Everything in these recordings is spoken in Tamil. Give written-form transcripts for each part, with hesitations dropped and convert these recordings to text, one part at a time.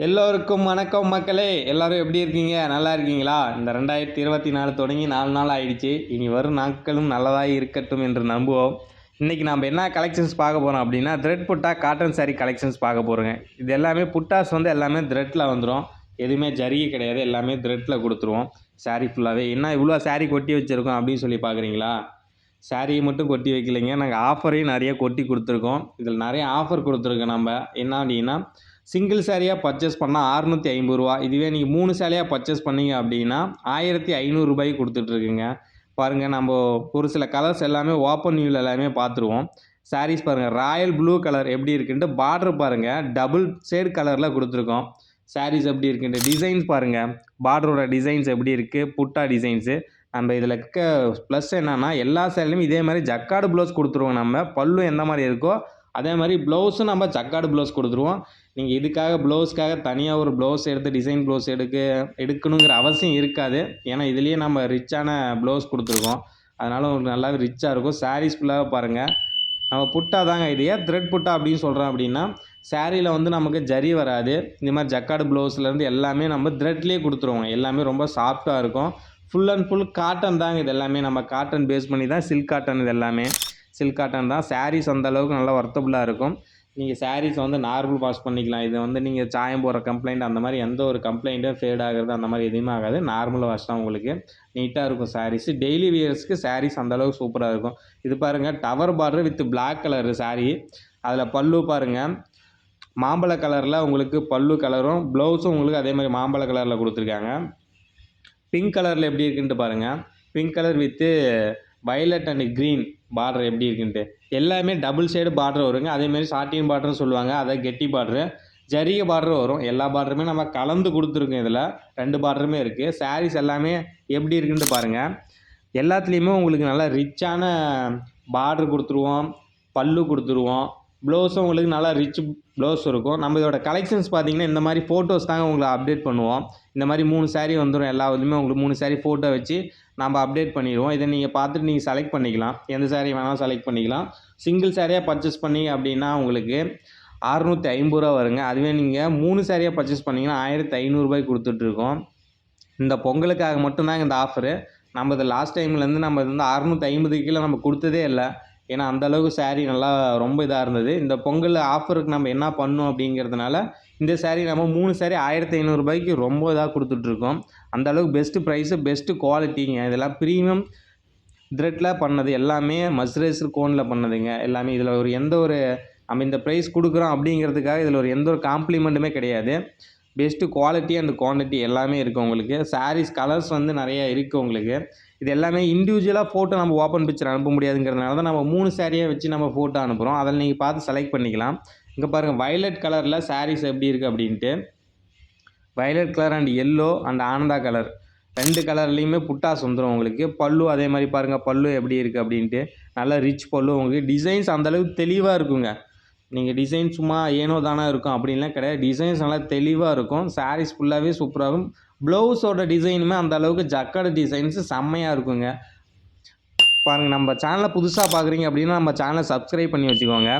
எல்லோருக்கும் வணக்கம் மக்களே. எல்லாரும் எப்படி இருக்கீங்க? நல்லா இருக்கீங்களா? இந்த 2024 தொடங்கி 4 நாள் ஆயிடுச்சு. இனி வரும் நாட்களும் நல்லதாக இருக்கட்டும் என்று நம்புவோம். இன்றைக்கி நம்ம என்ன கலெக்ஷன்ஸ் பார்க்க போகிறோம் அப்படின்னா, த்ரெட் புட்டா காட்டன் சாரீ கலெக்ஷன்ஸ் பார்க்க போகிறோங்க. இது எல்லாமே புட்டாஸ் வந்து எல்லாமே த்ரெட்டில் வந்துடும். எதுவுமே ஜரிகை கிடையாது, எல்லாமே த்ரெட்டில் கொடுத்துருவோம். சாரீ ஃபுல்லாகவே என்ன இவ்வளோ சாரீ கொட்டி வச்சுருக்கோம் அப்படின்னு சொல்லி பார்க்குறீங்களா? சாரியை மட்டும் கொட்டி வைக்கலைங்க, நாங்கள் ஆஃபரையும் நிறைய கொட்டி கொடுத்துருக்கோம். இதில் நிறைய ஆஃபர் கொடுத்துருக்கோம். நம்ம என்ன அப்படின்னா, சிங்கிள் சாரியாக பர்ச்சேஸ் பண்ணால் 650 ரூபா. இதுவே நீங்கள் 3 சாரியாக பர்ச்சேஸ் பண்ணீங்க அப்படின்னா 1500 ரூபாய்க்கு கொடுத்துட்ருக்குங்க. பாருங்கள், நம்ம ஒரு சில கலர்ஸ் எல்லாமே ஓப்பன் வியூவில் எல்லாமே பார்த்துருவோம். சாரீஸ் பாருங்கள், ராயல் ப்ளூ கலர் எப்படி இருக்குன்ட்டு பார்டர் பாருங்கள், டபுள் ஷேட் கலரில் கொடுத்துருக்கோம். சாரீஸ் எப்படி இருக்குன்ட்டு டிசைன்ஸ் பாருங்கள், பார்டரோட டிசைன்ஸ் எப்படி இருக்குது, புட்டா டிசைன்ஸு. நம்ம இதில் இருக்க ப்ளஸ் என்னென்னா, எல்லா சேரீலையும் இதே மாதிரி ஜக்கார்டு ப்ளவுஸ் கொடுத்துருவோம். நம்ம பல்லு எந்த மாதிரி இருக்கோ அதே மாதிரி ப்ளவுஸும் நம்ம ஜக்கார்டு ப்ளவுஸ் கொடுத்துருவோம். நீங்கள் இதுக்காக ப்ளவுஸ்க்காக தனியாக ஒரு ப்ளவுஸ் எடுத்து டிசைன் ப்ளவுஸ் எடுக்கணுங்கிற அவசியம் இருக்காது. ஏன்னா இதுலேயே நம்ம ரிச்சான ப்ளவுஸ் கொடுத்துருக்கோம். அதனால் உங்களுக்கு நல்லாவே ரிச்சாக இருக்கும். சாரீஸ் ஃபுல்லாக பாருங்கள், நம்ம புட்டா தாங்க. இது ஏன் த்ரெட் புட்டா அப்படின்னு சொல்கிறோம் அப்படின்னா, சாரியில் வந்து நமக்கு ஜரி வராது. இந்த மாதிரி ஜக்கார்டு ப்ளவுஸ்லேருந்து எல்லாமே நம்ம த்ரெட்லேயே கொடுத்துருவோம். எல்லாமே ரொம்ப சாஃப்டாக இருக்கும். ஃபுல் அண்ட் ஃபுல் காட்டன் தாங்க. இது எல்லாமே நம்ம காட்டன் பேஸ் பண்ணி தான், சில்க் காட்டன். இது எல்லாமே சில்க் காட்டன் தான். சாரீஸ் அந்தளவுக்கு நல்லா ஒர்த்தபுளாக இருக்கும். நீங்கள் சாரீஸை வந்து நார்மல் வாஷ் பண்ணிக்கலாம். இது வந்து நீங்கள் சாயம் போடுற கம்ப்ளைண்ட் அந்த மாதிரி எந்த ஒரு கம்ப்ளைண்ட்டும் ஃபேட் ஆகிறது அந்த மாதிரி எதுவுமே ஆகாது. நார்மல் வாஷ் தான். உங்களுக்கு நீட்டாக இருக்கும் சாரீஸு. டெய்லி வியர்ஸ்க்கு சாரீஸ் அந்தளவுக்கு சூப்பராக இருக்கும். இது பாருங்கள், tower border with black colour sari. அதில் பல்லு பாருங்கள், மாம்பழ கலரில் உங்களுக்கு பல்லு கலரும், ப்ளவுஸும் உங்களுக்கு அதே மாதிரி மாம்பழ கலரில் கொடுத்துருக்காங்க. பிங்க் கலரில் எப்படி இருக்குன்ட்டு பாருங்கள், pink colour with violet and green border எப்படி இருக்குன்ட்டு. எல்லாமே டபுள் ஷேடு பார்டர் வருங்க. அதேமாதிரி சாட்டின் பார்டர்னு சொல்லுவாங்க, அதை கெட்டி பார்டரு, ஜரிகை பார்டர் வரும். எல்லா பார்டருமே நம்ம கலந்து கொடுத்துருக்கோம். இதில் 2 பார்டருமே இருக்குது. சாரீஸ் எல்லாமே எப்படி இருக்குன்ட்டு பாருங்கள். எல்லாத்துலேயுமே உங்களுக்கு நல்லா ரிச்சான பார்டர் கொடுத்துருவோம், பல்லு கொடுத்துருவோம். ப்ளவுஸும் உங்களுக்கு நல்லா ரிச் ப்ளவுஸ் இருக்கும். நம்ம இதோட கலெக்ஷன்ஸ் பார்த்தீங்கன்னா, இந்த மாதிரி ஃபோட்டோஸ் தாங்க உங்களை அப்டேட் பண்ணுவோம். இந்த மாதிரி 3 சாரீ வந்துடும். எல்லா இதுலேயுமே உங்களுக்கு 3 சாரீ ஃபோட்டோ வச்சு நம்ம அப்டேட் பண்ணிடுவோம். இதை நீங்கள் பார்த்துட்டு நீங்கள் செலக்ட் பண்ணிக்கலாம். எந்த சாரீ வேணாலும் செலக்ட் பண்ணிக்கலாம். சிங்கிள் சாரியாக பர்ச்சேஸ் பண்ணி அப்படின்னா உங்களுக்கு 650 ரூபா வருங்க. அதுவே நீங்கள் 3 சாரியாக பர்ச்சேஸ் பண்ணிங்கன்னா 1500 ரூபாய்க்கு கொடுத்துட்ருக்கோம். இந்த பொங்கலுக்காக மட்டும்தாங்க இந்த ஆஃபரு. நம்ம இது லாஸ்ட் டைம்லேருந்து நம்ம இது வந்து 650 கீழே நம்ம கொடுத்ததே இல்லை. ஏன்னா அந்தளவுக்கு சாரீ நல்லா ரொம்ப இதாக இருந்தது. இந்த பொங்கல் ஆஃபருக்கு நம்ம என்ன பண்ணோம் அப்படிங்கிறதுனால இந்த சாரீ நம்ம 3 சாரீ 1500 ரூபாய்க்கு ரொம்ப இதாக கொடுத்துட்ருக்கோம். அந்தளவுக்கு பெஸ்ட்டு ப்ரைஸு, பெஸ்ட்டு குவாலிட்டிங்க. இதெல்லாம் ப்ரீமியம் த்ரெட்டில் பண்ணது, எல்லாமே மஸ்ரைஸ்டு கோனில் பண்ணதுங்க. எல்லாமே இதில் ஒரு எந்த ஒரு நம்ம இந்த ப்ரைஸ் கொடுக்குறோம் அப்படிங்கிறதுக்காக இதில் ஒரு எந்த ஒரு காம்ப்ளிமெண்ட்டுமே கிடையாது. பெஸ்ட்டு குவாலிட்டி அண்ட் குவான்டிட்டி எல்லாமே இருக்குது உங்களுக்கு. சாரீஸ் கலர்ஸ் வந்து நிறைய இருக்குது உங்களுக்கு. இது எல்லாமே இண்டிவிஜுவலாக ஃபோட்டோ நம்ம ஓப்பன் பிக்சர் அனுப்ப முடியாதுங்கிறதுனால தான் நம்ம 3 சாரியாக வச்சு நம்ம ஃபோட்டோ அனுப்புகிறோம். அதில் நீங்கள் பார்த்து செலக்ட் பண்ணிக்கலாம். இங்கே பாருங்கள், வயலட் கலரில் சாரீஸ் எப்படி இருக்குது அப்படின்ட்டு. Violet colour and yellow and Ananda colour 2 கலர்லேயுமே புட்டாஸ் வந்துடும் உங்களுக்கு. பல்லு அதே மாதிரி பாருங்கள், பல்லு எப்படி இருக்குது அப்படின்ட்டு. நல்லா ரிச் பல்லு உங்களுக்கு. டிசைன்ஸ் அந்தளவுக்கு தெளிவாக இருக்குங்க. நீங்கள் டிசைன் சும்மா ஏனோ தானே இருக்கும் அப்படின்லாம் கிடையாது. டிசைன்ஸ் நல்லா தெளிவாக இருக்கும். சாரீஸ் ஃபுல்லாகவே சூப்பராகும். ப்ளவுஸோட டிசைனுமே அந்த அளவுக்கு ஜக்கார்டு டிசைன்ஸு செம்மையாக இருக்குங்க. பாருங்கள், நம்ம சேனலை புதுசாக பார்க்குறீங்க அப்படின்னா நம்ம சேனலை சப்ஸ்கிரைப் பண்ணி வச்சுக்கோங்க.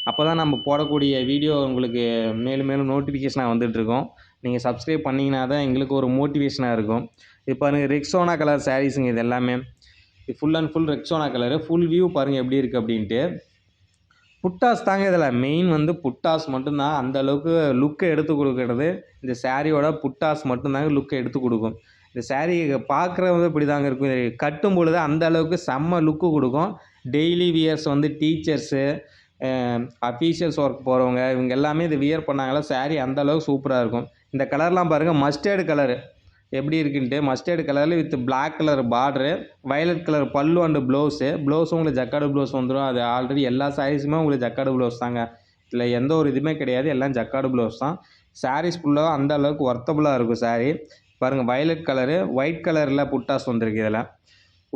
அப்போ தான் நம்ம போடக்கூடிய வீடியோ உங்களுக்கு மேலும் மேலும் நோட்டிஃபிகேஷனாக வந்துட்டுருக்கோம். நீங்கள் சப்ஸ்கிரைப் பண்ணிங்கன்னா தான் எங்களுக்கு ஒரு மோட்டிவேஷனாக இருக்கும். இப்போ பாருங்கள், ரெக்ஸோனா கலர் சாரீஸுங்க. இது எல்லாமே இது full and full Rexona colour. Full view பாருங்கள் எப்படி இருக்குது அப்படின்ட்டு. புட்டாஸ் தாங்க இதில் மெயின், வந்து புட்டாஸ் மட்டும்தான் அந்த அளவுக்கு லுக்கை எடுத்து கொடுக்கறது. இந்த சாரியோட புட்டாஸ் மட்டும்தாங்க லுக்கை எடுத்து கொடுக்கும். இந்த சாரீ பார்க்குறது இப்படி தாங்க இருக்கும். இது கட்டும் பொழுது அந்த அளவுக்கு செம்ம லுக்கு கொடுக்கும். டெய்லி வியர்ஸ் வந்து டீச்சர்ஸு, அஃபீஷியல்ஸ் ஒர்க் போகிறவங்க, இவங்க எல்லாமே இது வியர் பண்ணாங்களா சாரீ அந்த அளவுக்கு சூப்பராக இருக்கும். இந்த கலர்லாம் பாருங்கள், மஸ்டர்டு கலரு எப்படி இருக்குன்ட்டு. மஸ்டர்டு கலரில் with black colour border, violet colour pallu and ப்ளவுஸும் உங்களுக்கு ஜக்கார்டு ப்ளவுஸ் வந்துடும். அது ஆல்ரெடி எல்லா சாரீஸுமே உங்களுக்கு ஜக்கார்டு ப்ளவுஸ் தாங்க. இதில் எந்த ஒரு இதுவுமே கிடையாது, எல்லாம் ஜக்கார்டு ப்ளவுஸ் தான். சாரீஸ் ஃபுல்லாக அந்த அளவுக்கு ஒர்த்தபுளாக இருக்கும் சாரீ. பாருங்கள், வயலட் கலரு, ஒயிட் கலரில் புட்டாஸ் வந்திருக்கு. இதில்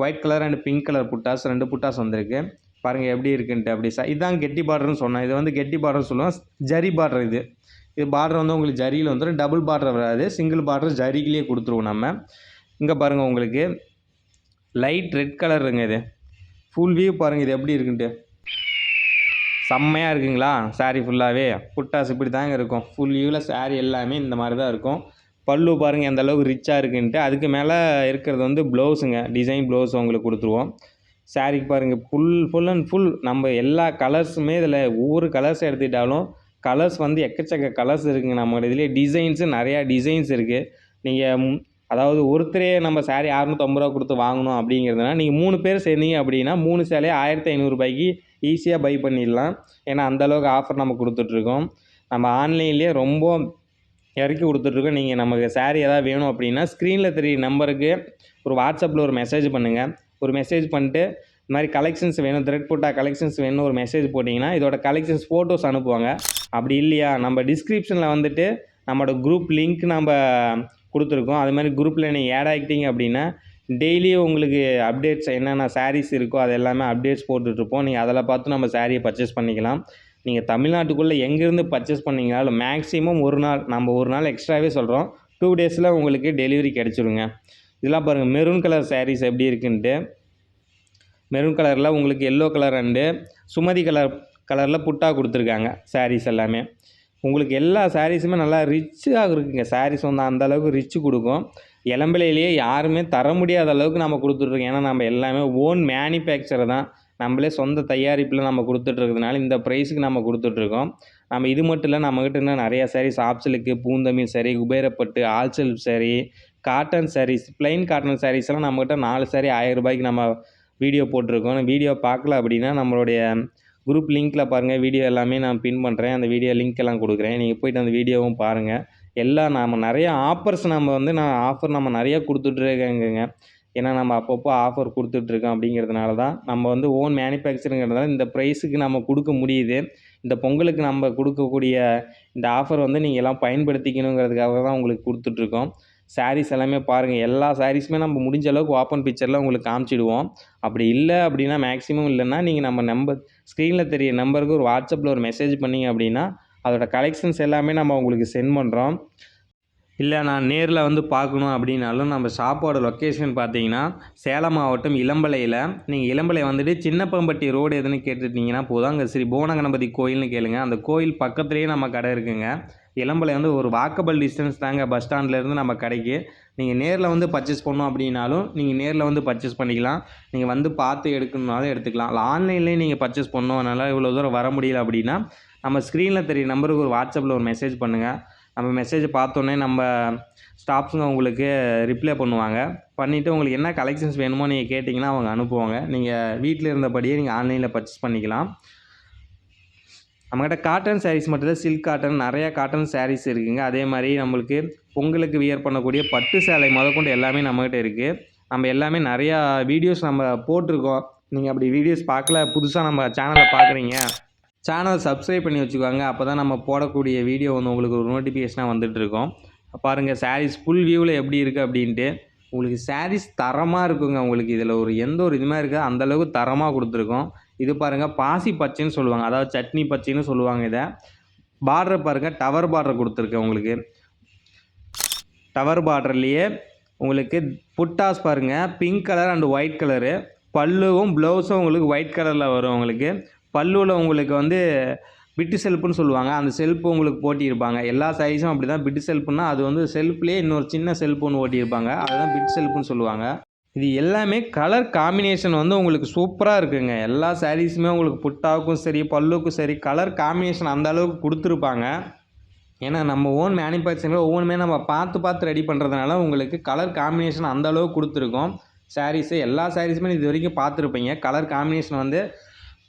white colour and pink colour புட்டாஸ், 2 புட்டாஸ் வந்திருக்கு. பாருங்கள் எப்படி இருக்குன்ட்டு. அப்படி இதுதான் கெட்டி பார்டர்னு சொன்னேன். இது வந்து கெட்டி பார்டர் சொல்லுவோம். ஜரி பார்டர் இது. இது பார்டர் வந்து உங்களுக்கு ஜரியில் வந்துடும். டபுள் பார்டர் வராது, சிங்கிள் பார்டர் ஜரிகிலேயே கொடுத்துருவோம் நம்ம. இங்கே பாருங்கள், உங்களுக்கு லைட் ரெட் கலருங்க. இது ஃபுல் வியூ பாருங்கள், இது எப்படி இருக்குன்ட்டு. செம்மையாக இருக்குங்களா சாரீ ஃபுல்லாகவே. புட்டாஸ் இப்படி தாங்க இருக்கும். ஃபுல் வியூவில் சாரீ எல்லாமே இந்த மாதிரி தான் இருக்கும். பல்லு பாருங்கள் எந்த அளவுக்கு ரிச்சாக இருக்குன்ட்டு. அதுக்கு மேலே இருக்கிறது வந்து ப்ளவுஸுங்க. டிசைன் ப்ளவுஸ் உங்களுக்கு கொடுத்துருவோம். சாரீக்கு பாருங்கள் ஃபுல் அண்ட் ஃபுல் நம்ம எல்லா கலர்ஸுமே இதில் ஒவ்வொரு கலர்ஸ் எடுத்துக்கிட்டாலும் கலர்ஸ் வந்து எக்கச்சக்க கலர்ஸ் இருக்குங்க. நம்மளோட இதிலே டிசைன்ஸு நிறையா டிசைன்ஸ் இருக்குது. நீங்கள் அதாவது ஒருத்தரே நம்ம சாரீ 650 ரூபா கொடுத்து வாங்கணும் அப்படிங்கிறதுனா நீங்கள் 3 பேர் சேர்ந்தீங்க அப்படின்னா 3 சேலையை 1500 ரூபாய்க்கு ஈஸியாக பை பண்ணிடலாம். ஏன்னா அந்தளவுக்கு ஆஃபர் நம்ம கொடுத்துட்ருக்கோம். நம்ம ஆன்லைன்லேயே ரொம்ப இறக்கி கொடுத்துட்ருக்கோம். நீங்கள் நமக்கு சாரீ எதாவது வேணும் அப்படின்னா ஸ்க்ரீனில் தெரிய நம்பருக்கு ஒரு வாட்ஸ்அப்பில் ஒரு மெசேஜ் பண்ணுங்கள். ஒரு மெசேஜ் பண்ணிட்டு இந்த மாதிரி கலெக்ஷன்ஸ் வேணும், த்ரெட் புட்டா கலெக்ஷன்ஸ் வேணும்னு ஒரு மெசேஜ் போட்டிங்கன்னா இதோட கலெக்ஷன்ஸ் ஃபோட்டோஸ் அனுப்புவாங்க. அப்படி இல்லையா நம்ம டிஸ்கிரிப்ஷனில் வந்துட்டு நம்மளோட குரூப் லிங்க் நம்ம கொடுத்துருக்கோம். அது மாதிரி குரூப்பில் நீங்கள் ஆட் ஆகிட்டீங்க அப்படின்னா டெய்லியும் உங்களுக்கு அப்டேட்ஸ் என்னென்ன சாரீஸ் இருக்கோ அது எல்லாமே அப்டேட்ஸ் போட்டுட்ருப்போம். நீங்கள் அதில் பார்த்து நம்ம சாரியை பர்ச்சேஸ் பண்ணிக்கலாம். நீங்கள் தமிழ்நாட்டுக்குள்ளே எங்கேருந்து பர்ச்சேஸ் பண்ணிங்கனாலும் மேக்ஸிமம் ஒரு நாள் எக்ஸ்ட்ராவே சொல்கிறோம். 2 டேஸில் உங்களுக்கு டெலிவரி கிடச்சிருங்க. இதெல்லாம் பாருங்கள் மெரூன் கலர் சாரீஸ் எப்படி இருக்குன்ட்டு. மெரூன் கலரில் உங்களுக்கு எல்லோ கலர் அண்டு சுமதி கலரில் புட்டா கொடுத்துருக்காங்க சாரீஸ் எல்லாமே. உங்களுக்கு எல்லா சாரீஸுமே நல்லா ரிச்சாக இருக்குங்க. சாரீஸ் வந்து அந்தளவுக்கு ரிச்சு கொடுக்கும். இளம்பிலையிலேயே யாருமே தர முடியாத அளவுக்கு நம்ம கொடுத்துட்ருக்கோம். ஏன்னா நம்ம எல்லாமே ஓன் மேனுஃபேக்சர் தான். நம்மளே சொந்த தயாரிப்பில் நம்ம கொடுத்துட்ருக்கிறதுனால இந்த ப்ரைஸுக்கு நம்ம கொடுத்துட்ருக்கோம். நம்ம இது மட்டும் இல்லை, நம்மக்கிட்ட இன்னும் நிறையா சாரீஸ் ஆப்சிலுக்கு, Poonthamizh saree, Kuberapattu, all self saree, cotton sarees, plain cotton சாரீஸ்லாம் நம்மக்கிட்ட 4 சாரீ 1000 ரூபாய்க்கு நம்ம வீடியோ போட்டிருக்கோம். வீடியோ பார்க்கல அப்படின்னா நம்மளுடைய குரூப் லிங்க்கில் பாருங்கள். வீடியோ எல்லாமே நான் பின் பண்ணுறேன். அந்த வீடியோ லிங்க் எல்லாம் கொடுக்குறேன். நீங்கள் போய்ட்டு அந்த வீடியோவும் பாருங்கள். எல்லாம் நம்ம நிறையா ஆஃபர்ஸ் நம்ம நிறையா கொடுத்துட்ருக்கேங்க. ஏன்னா நம்ம அப்பப்போ ஆஃபர் கொடுத்துட்ருக்கோம். அப்படிங்கிறதுனால தான் நம்ம வந்து ஓன் மேனுஃபேக்சருங்கிறதுனால இந்த ப்ரைஸுக்கு நம்ம கொடுக்க முடியுது. இந்த பொங்கலுக்கு நம்ம கொடுக்கக்கூடிய இந்த ஆஃபர் வந்து நீங்கள் எல்லாம் பயன்படுத்திக்கணுங்கிறதுக்காக தான் உங்களுக்கு கொடுத்துட்ருக்கோம். சாரீஸ் எல்லாமே பாருங்கள். எல்லா சாரீஸுமே நம்ம முடிஞ்ச அளவுக்கு ஓப்பன் பிக்சரில் உங்களுக்கு காமிச்சிடுவோம். அப்படி இல்லை அப்படின்னா மேக்ஸிமம் இல்லைன்னா நீங்கள் நம்ம ஸ்க்ரீனில் தெரிய நம்பருக்கு ஒரு வாட்ஸ்அப்பில் ஒரு மெசேஜ் பண்ணிங்க அப்படின்னா அதோட கலெக்ஷன்ஸ் எல்லாமே நம்ம உங்களுக்கு சென்ட் பண்ணுறோம். இல்லை நான் நேரில் வந்து பார்க்கணும் அப்படின்னாலும் நம்ம ஷாப்போட லொக்கேஷன் பார்த்தீங்கன்னா சேலம் மாவட்டம் இளம்பிள்ளையில். நீங்கள் இளம்பிள்ளை வந்துட்டு சின்னப்பம்பட்டி ரோடு எதுன்னு கேட்டுட்டிங்கன்னா போதும். அங்கே ஸ்ரீ புவனகணபதி கோயில்னு கேளுங்க. அந்த கோயில் பக்கத்துலேயே நம்ம கடை இருக்குங்க. இளம்பிள்ளை வந்து ஒரு வாக்கபிள் டிஸ்டன்ஸ் தாங்க பஸ் ஸ்டாண்ட்லேருந்து நம்ம கடைக்கு. நீங்கள் நேரில் வந்து பர்ச்சேஸ் பண்ணணும் அப்படின்னாலும் நீங்கள் நேரில் வந்து பர்ச்சேஸ் பண்ணிக்கலாம். நீங்கள் வந்து பார்த்து எடுக்கணுன்னாலும் எடுத்துக்கலாம். ஆன்லைன்லேயே நீங்கள் பர்ச்சேஸ் பண்ணணும், அதனால் இவ்வளோ தூரம் வர முடியல அப்படின்னா நம்ம ஸ்க்ரீனில் தெரிய நம்பருக்கு ஒரு வாட்ஸ்அப்பில் ஒரு மெசேஜ் பண்ணுங்கள். நம்ம மெசேஜை பார்த்தோன்னே நம்ம ஸ்டாஃப்ஸுங்க உங்களுக்கு ரிப்ளை பண்ணுவாங்க. பண்ணிவிட்டு உங்களுக்கு என்ன கலெக்ஷன்ஸ் வேணுமோ நீங்கள் கேட்டிங்கன்னா அவங்க அனுப்புவாங்க. நீங்கள் வீட்டில் இருந்தபடியே நீங்கள் ஆன்லைனில் பர்ச்சேஸ் பண்ணிக்கலாம். நம்மக்கிட்ட காட்டன் சாரீஸ் மட்டும் இல்லை, சில்க் காட்டன் நிறையா காட்டன் சாரீஸ் இருக்குதுங்க. அதே மாதிரி நம்மளுக்கு பொங்கலுக்கு வியர் பண்ணக்கூடிய பட்டு சேலை முதற்கொண்டு எல்லாமே நம்மக்கிட்ட இருக்குது. நம்ம எல்லாமே நிறையா வீடியோஸ் நம்ம போட்டிருக்கோம். நீங்கள் அப்படி வீடியோஸ் பார்க்கல, புதுசாக நம்ம சேனலை பார்க்குறீங்க, சேனலை சப்ஸ்கிரைப் பண்ணி வச்சுக்கோங்க. அப்போ தான் நம்ம போடக்கூடிய வீடியோ வந்து உங்களுக்கு ஒரு நோட்டிஃபிகேஷனாக வந்துட்டுருக்கோம். பாருங்கள் சாரீஸ் ஃபுல் வியூவில் எப்படி இருக்குது அப்படின்ட்டு. உங்களுக்கு சாரீஸ் தரமாக இருக்குங்க. உங்களுக்கு இதில் எந்த ஒரு இதுவுமே இருக்காது, அந்தளவுக்கு தரமாக கொடுத்துருக்கோம். இது பாருங்கள் பாசி பச்சைன்னு சொல்லுவாங்க, அதாவது சட்னி பச்சைன்னு சொல்லுவாங்க இதை. பார்டர் பாருங்கள், டவர் பார்டர் கொடுத்துருக்கேன் உங்களுக்கு. டவர் பார்டர்லேயே உங்களுக்கு புட்டாஸ் பாருங்கள், pink colour and white colour. பல்லுவும் ப்ளவுஸும் உங்களுக்கு ஒயிட் கலரில் வரும். உங்களுக்கு பல்லுவில் உங்களுக்கு வந்து பிட்டு செல்ஃபுன்னு சொல்லுவாங்க, அந்த செல்ஃபு உங்களுக்கு போட்டியிருப்பாங்க. எல்லா சைஸும் அப்படி தான். பிட்டு செல்ஃபுன்னா அது வந்து செல்ஃப்லேயே இன்னொரு சின்ன செல்ஃபு ஒன்று ஓட்டியிருப்பாங்க, அதுதான் பிட்டு செல்ஃபுன்னு சொல்லுவாங்க. இது எல்லாமே கலர் காம்பினேஷன் வந்து உங்களுக்கு சூப்பராக இருக்குங்க. எல்லா சாரீஸுமே உங்களுக்கு புட்டாவுக்கும் சரி பல்லுக்கும் சரி கலர் காம்பினேஷன் அந்த அளவுக்கு கொடுத்துருப்பாங்க. ஏன்னா நம்ம ஓன் மேனுஃபேக்சரிங்கில் ஒவ்வொன்றுமே நம்ம பார்த்து ரெடி பண்ணுறதுனால உங்களுக்கு கலர் காம்பினேஷன் அந்த அளவுக்கு கொடுத்துருக்கோம். சாரீஸு எல்லா சாரீஸுமே இது வரைக்கும் பார்த்துருப்பீங்க. கலர் காம்பினேஷன் வந்து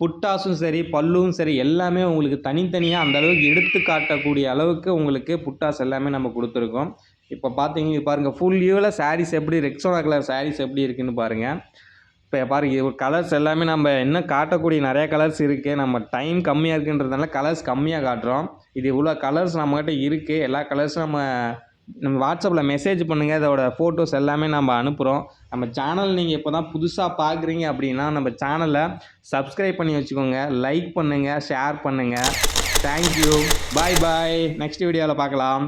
புட்டாஸும் சரி பல்லுவும் சரி எல்லாமே உங்களுக்கு தனித்தனியாக அந்தளவுக்கு எடுத்து காட்டக்கூடிய அளவுக்கு உங்களுக்கு புட்டாஸ் எல்லாமே நம்ம கொடுத்துருக்கோம். இப்போ பார்த்தீங்க பாருங்கள், ஃபுல் வியூவில் சாரீஸ் எப்படி ரெக்ஸோனா கலர் சாரீஸ் எப்படி இருக்குதுன்னு பாருங்கள். இப்போ பாருங்கள் கலர்ஸ் எல்லாமே நம்ம இன்னும் காட்டக்கூடிய நிறையா கலர்ஸ் இருக்குது. நம்ம டைம் கம்மியாக இருக்குன்றதுனால கலர்ஸ் கம்மியாக காட்டுறோம். இது இவ்வளோ கலர்ஸ் நம்மகிட்ட இருக்குது. எல்லா கலர்ஸும் நம்ம வாட்ஸ்அப்பில் மெசேஜ் பண்ணுங்கள். இதோட ஃபோட்டோஸ் எல்லாமே நம்ம அனுப்புகிறோம். நம்ம சேனல் நீங்கள் இப்போ தான் புதுசாக பார்க்குறீங்க அப்படின்னா நம்ம சேனலை சப்ஸ்கிரைப் பண்ணி வச்சுக்கோங்க. லைக் பண்ணுங்கள், ஷேர் பண்ணுங்கள். தேங்க்யூ, பாய் பாய். நெக்ஸ்ட் வீடியோவில் பார்க்கலாம்.